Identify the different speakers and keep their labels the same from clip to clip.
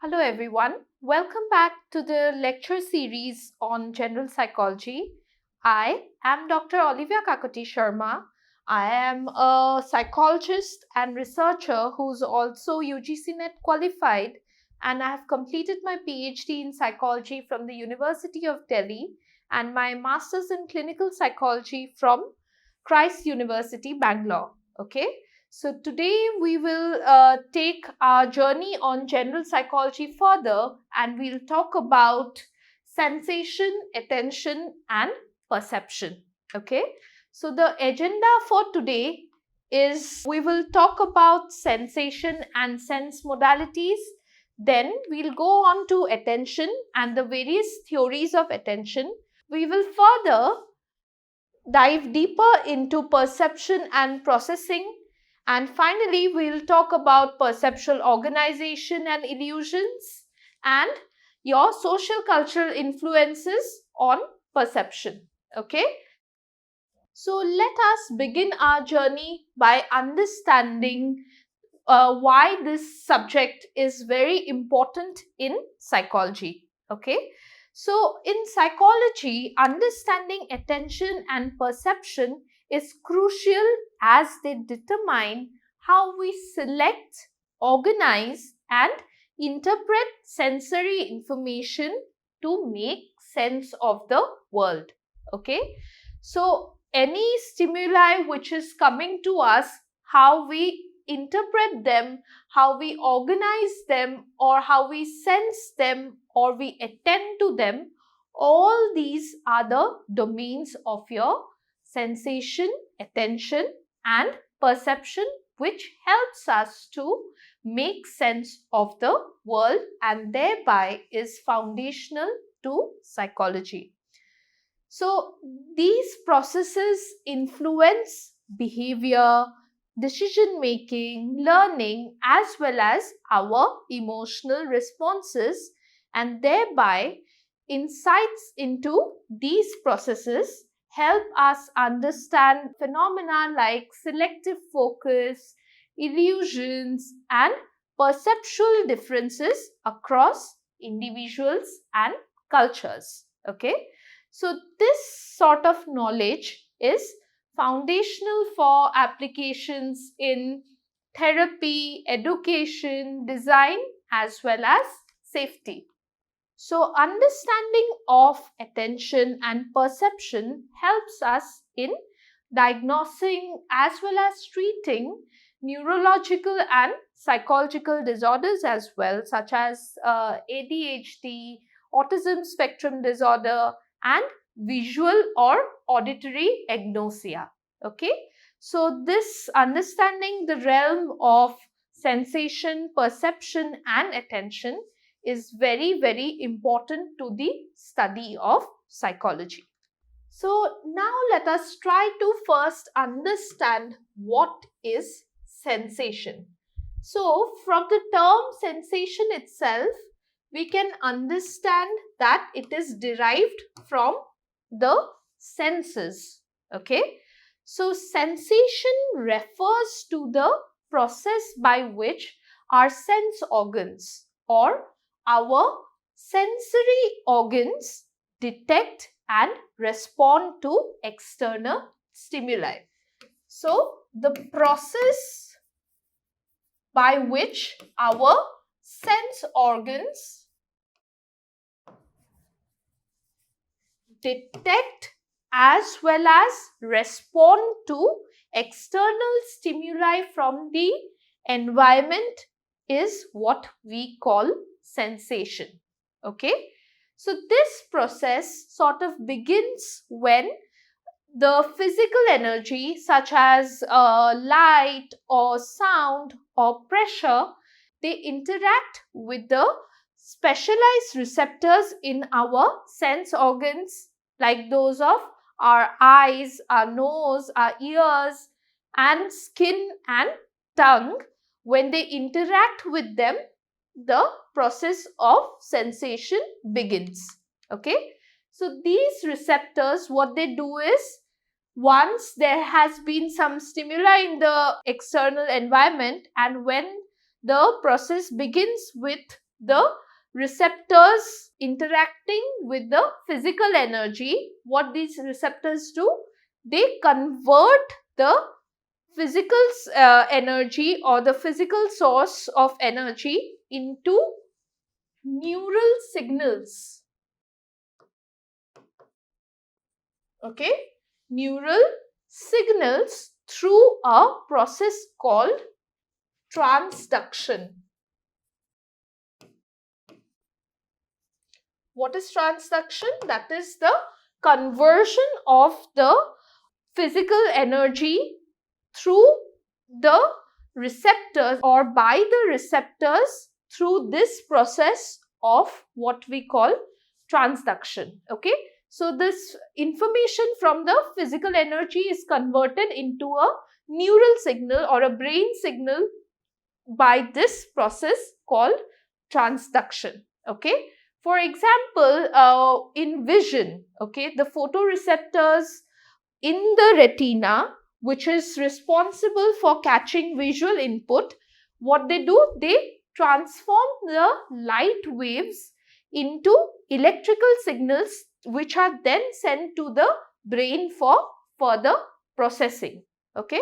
Speaker 1: Hello everyone, welcome back to the lecture series on general psychology. I am Dr. Olivia Kakoti Sharma. I am a psychologist and researcher who's also UGC NET qualified, and I have completed my PhD in psychology from the University of Delhi and my master's in clinical psychology from Christ University, Bangalore. Okay. So today we will take our journey on general psychology further, and we'll talk about sensation, attention and perception. Okay. So the agenda for today is we will talk about sensation and sense modalities. Then we'll go on to attention and the various theories of attention. We will further dive deeper into perception and processing. And finally, we'll talk about perceptual organization and illusions and your social cultural influences on perception. Okay. So let us begin our journey by understanding why this subject is very important in psychology. Okay. So in psychology, understanding attention and perception is crucial as they determine how we select, organize and interpret sensory information to make sense of the world. Okay. So any stimuli which is coming to us, how we interpret them, how we organize them, or how we sense them, or we attend to them, all these are the domains of your sensation, attention and perception, which helps us to make sense of the world and thereby is foundational to psychology. So these processes influence behavior, decision making, learning, as well as our emotional responses, and thereby insights into these processes help us understand phenomena like selective focus, illusions, and perceptual differences across individuals and cultures. Okay. So this sort of knowledge is foundational for applications in therapy, education, design, as well as safety. So understanding of attention and perception helps us in diagnosing as well as treating neurological and psychological disorders as well, such as ADHD, autism spectrum disorder, and visual or auditory agnosia. Okay. So this understanding the realm of sensation, perception and attention is very, very important to the study of psychology. So now let us try to first understand what is sensation. So from the term sensation itself, we can understand that it is derived from the senses. Okay. So sensation refers to the process by which our sense organs or our sensory organs detect and respond to external stimuli. So the process by which our sense organs detect as well as respond to external stimuli from the environment is what we call sensation. Okay. So this process sort of begins when the physical energy such as light or sound or pressure, they interact with the specialized receptors in our sense organs, like those of our eyes, our nose, our ears and skin and tongue. When they interact with them, the process of sensation begins. Okay. So these receptors, what they do is, once there has been some stimuli in the external environment and when the process begins with the receptors interacting with the physical energy. What these receptors do, they convert the physical energy or the physical source of energy into neural signals. Okay, neural signals through a process called transduction. What is transduction? That is the conversion of the physical energy through the receptors or by the receptors through this process of what we call transduction. Okay, so this information from the physical energy is converted into a neural signal or a brain signal by this process called transduction. Okay, for example, in vision, okay, the photoreceptors in the retina, which is responsible for catching visual input, what they do, they transform the light waves into electrical signals, which are then sent to the brain for further processing. Okay,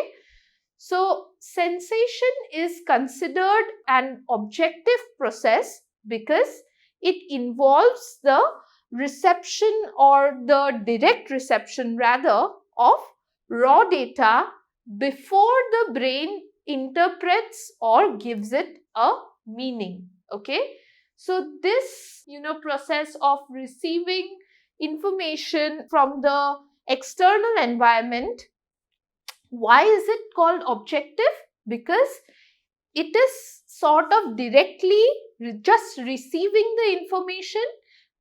Speaker 1: so sensation is considered an objective process because it involves the reception or the direct reception rather of raw data before the brain interprets or gives it a meaning. Okay, so this process of receiving information from the external environment, why is it called objective? Because it is sort of directly just receiving the information,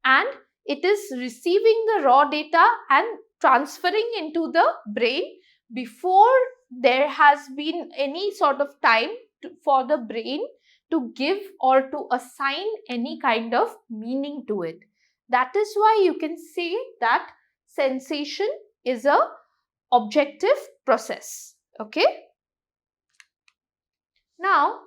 Speaker 1: and it is receiving the raw data and transferring into the brain before there has been any sort of time for the brain to give or to assign any kind of meaning to it. That is why you can say that sensation is a objective process. Okay, now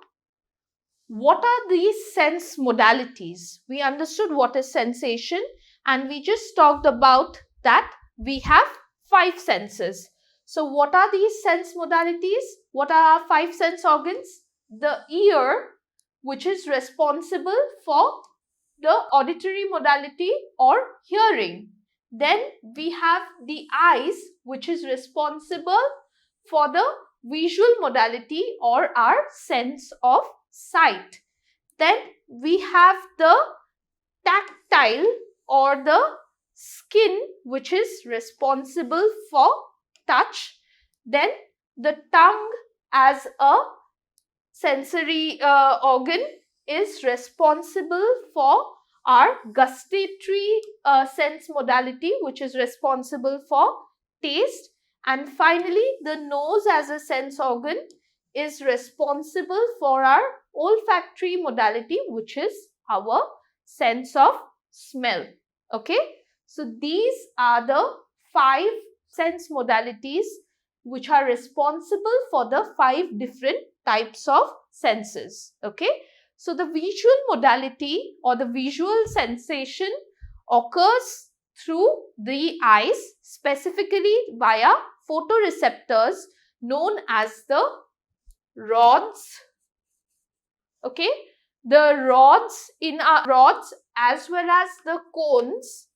Speaker 1: what are these sense modalities? We understood what is sensation, and we just talked about that we have 5 senses. So what are these sense modalities? What are our 5 sense organs? The ear, which is responsible for the auditory modality or hearing. Then we have the eyes, which is responsible for the visual modality or our sense of sight. Then we have the tactile or the skin, which is responsible for touch. Then the tongue as a sensory organ is responsible for our gustatory sense modality, which is responsible for taste. And finally, the nose as a sense organ is responsible for our olfactory modality, which is our sense of smell. Okay, so these are the 5 sense modalities which are responsible for the 5 different types of senses. Okay, so the visual modality or the visual sensation occurs through the eyes, specifically via photoreceptors known as the rods. Okay, the rods in our rods as well as the cones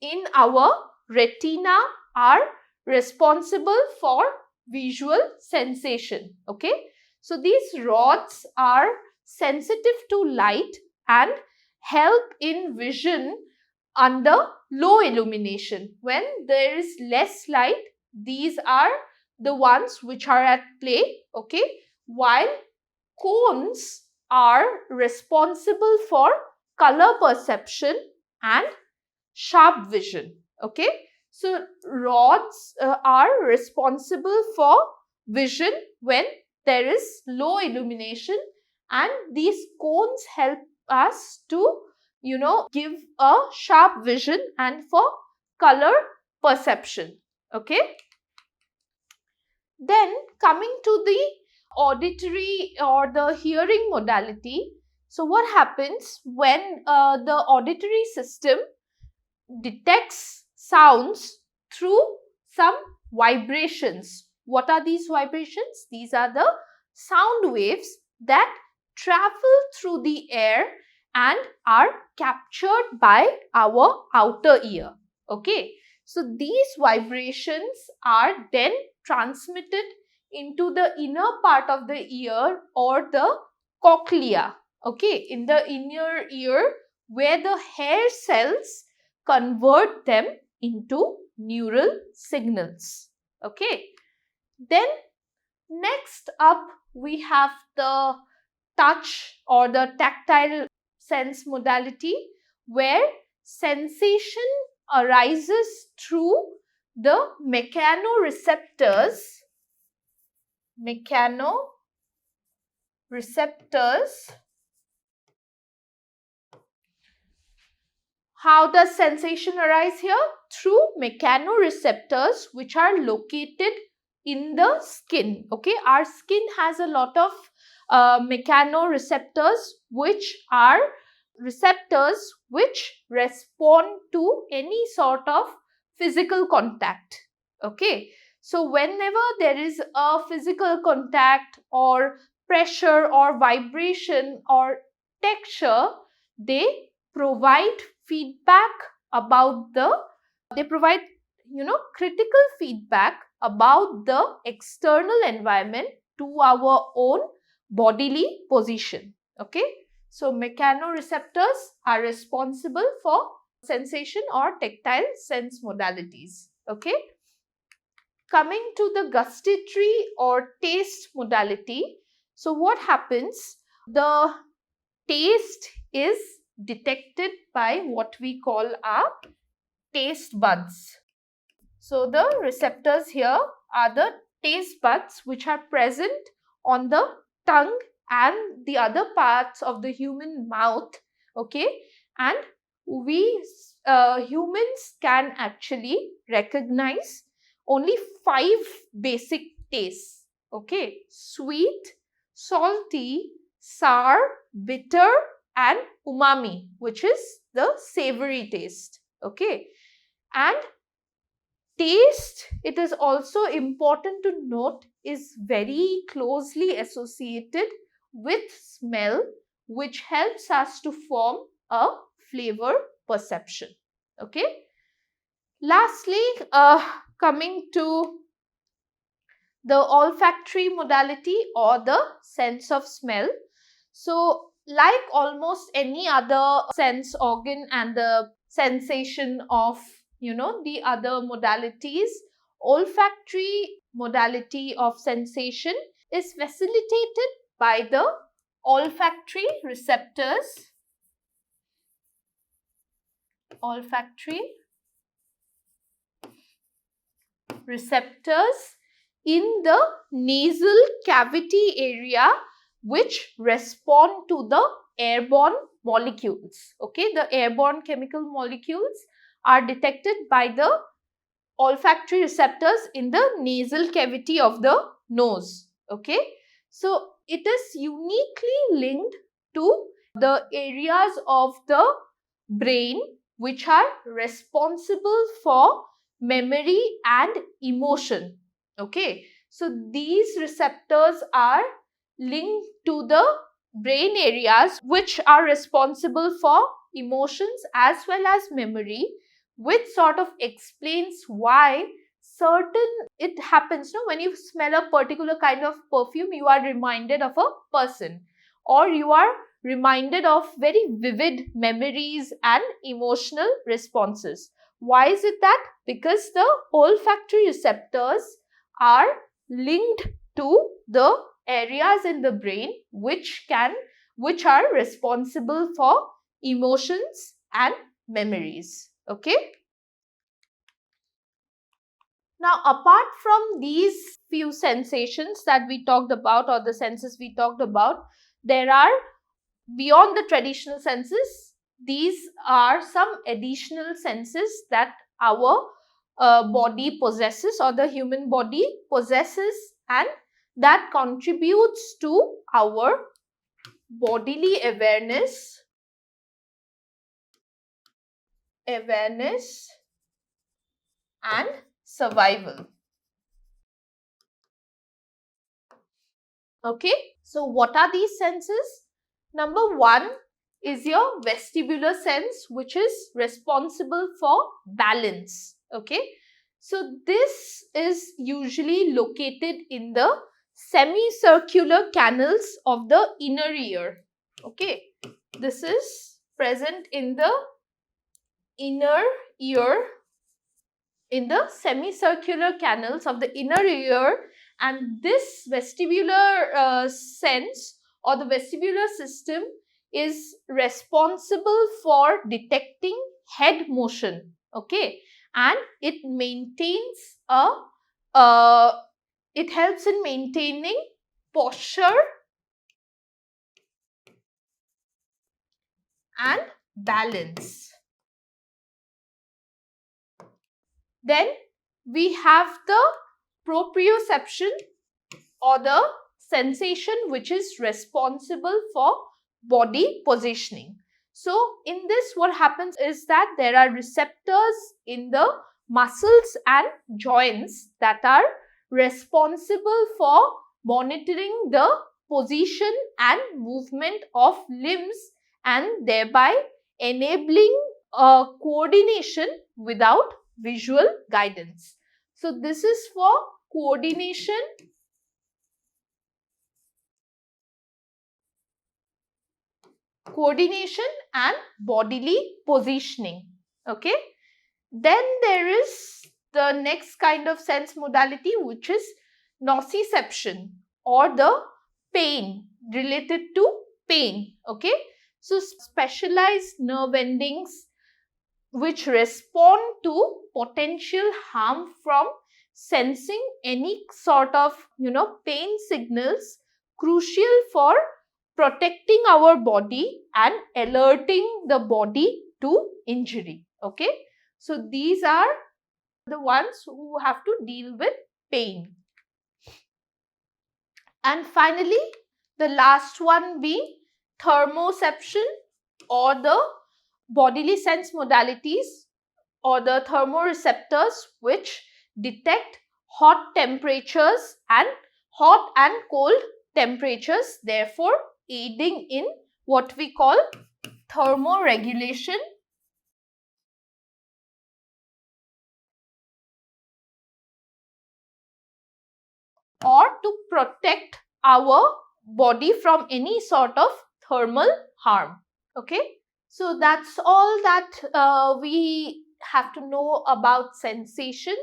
Speaker 1: in our retina are responsible for visual sensation. Okay, so these rods are sensitive to light and help in vision under low illumination. When there is less light, these are the ones which are at play. Okay, while cones are responsible for color perception and sharp vision. Okay, so rods are responsible for vision when there is low illumination, and these cones help us to give a sharp vision and for color perception. Okay, then coming to the auditory or the hearing modality, So what happens when the auditory system detects sounds through some vibrations? What are these vibrations? These are the sound waves that travel through the air and are captured by our outer ear. Okay, so these vibrations are then transmitted into the inner part of the ear or the cochlea. Okay, in the inner ear where the hair cells convert them into neural signals. Okay, then next up we have the touch or the tactile sense modality, where sensation arises through the mechanoreceptors. How does sensation arise here? Through mechanoreceptors, which are located in the skin. Okay, our skin has a lot of mechanoreceptors, which are receptors which respond to any sort of physical contact. Okay, so whenever there is a physical contact or pressure or vibration or texture, they provide feedback about they provide critical feedback about the external environment to our own bodily position. Okay, so mechanoreceptors are responsible for sensation or tactile sense modalities. Okay, coming to the gustatory or taste modality. So what happens? The taste is detected by what we call our taste buds. So the receptors here are the taste buds which are present on the tongue and the other parts of the human mouth. Okay, and we humans can actually recognize only 5 basic tastes. Okay, sweet, salty, sour, bitter and umami, which is the savory taste. Okay, and taste, it is also important to note, is very closely associated with smell, which helps us to form a flavor perception. Okay, lastly, coming to the olfactory modality or the sense of smell. So like almost any other sense organ and the sensation of the other modalities, olfactory modality of sensation is facilitated by the olfactory receptors. Olfactory receptors in the nasal cavity area, which respond to the airborne molecules. Okay, the airborne chemical molecules are detected by the olfactory receptors in the nasal cavity of the nose. Okay, so it is uniquely linked to the areas of the brain which are responsible for memory and emotion. Okay, so these receptors are linked to the brain areas which are responsible for emotions as well as memory, which sort of explains why certain it happens when you smell a particular kind of perfume, you are reminded of a person, or you are reminded of very vivid memories and emotional responses. Why is it that? Because the olfactory receptors are linked to the areas in the brain which are responsible for emotions and memories. Okay, now apart from these few sensations that we talked about, or the senses we talked about, there are, beyond the traditional senses, these are some additional senses that our body possesses, or the human body possesses, and that contributes to our bodily awareness, and survival. Okay, so what are these senses? Number one is your vestibular sense, which is responsible for balance. Okay, so this is usually located in the semicircular canals of the inner ear. Okay, this is present in the inner ear, in the semicircular canals of the inner ear, and this vestibular sense or the vestibular system is responsible for detecting head motion. Okay, and it maintains a it helps in maintaining posture and balance. Then we have the proprioception or the sensation which is responsible for body positioning. So in this, what happens is that there are receptors in the muscles and joints that are responsible for monitoring the position and movement of limbs and thereby enabling coordination without visual guidance. So this is for coordination and bodily positioning. Okay, then there is the next kind of sense modality, which is nociception or the pain, related to pain. Okay, so specialized nerve endings which respond to potential harm from sensing any sort of pain signals, crucial for protecting our body and alerting the body to injury. Okay, so these are the ones who have to deal with pain. And finally, the last one being thermoception or the bodily sense modalities or the thermoreceptors, which detect hot temperatures and hot and cold temperatures, therefore aiding in what we call thermoregulation or to protect our body from any sort of thermal harm. Okay, so that's all that we have to know about sensation.